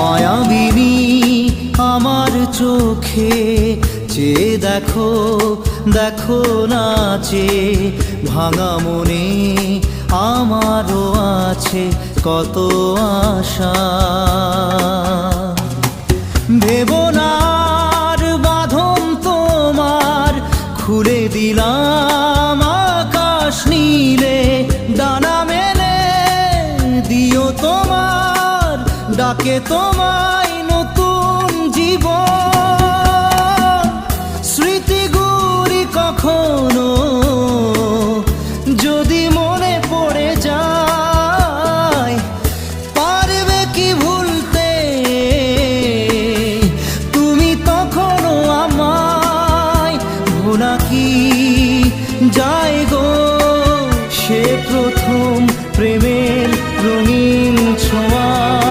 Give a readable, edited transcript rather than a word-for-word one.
মায়াবিনী আমার চোখে চেয়ে দেখো, দেখো নাচে ভাঙা মনে আমারও আছে কত আশা। ভেবনার বাঁধন তোমার খুলে দিলাম আকাশ নীলে, ডানা মেলে দিও তোমার ডাকে তোমায় নতুন জীবন।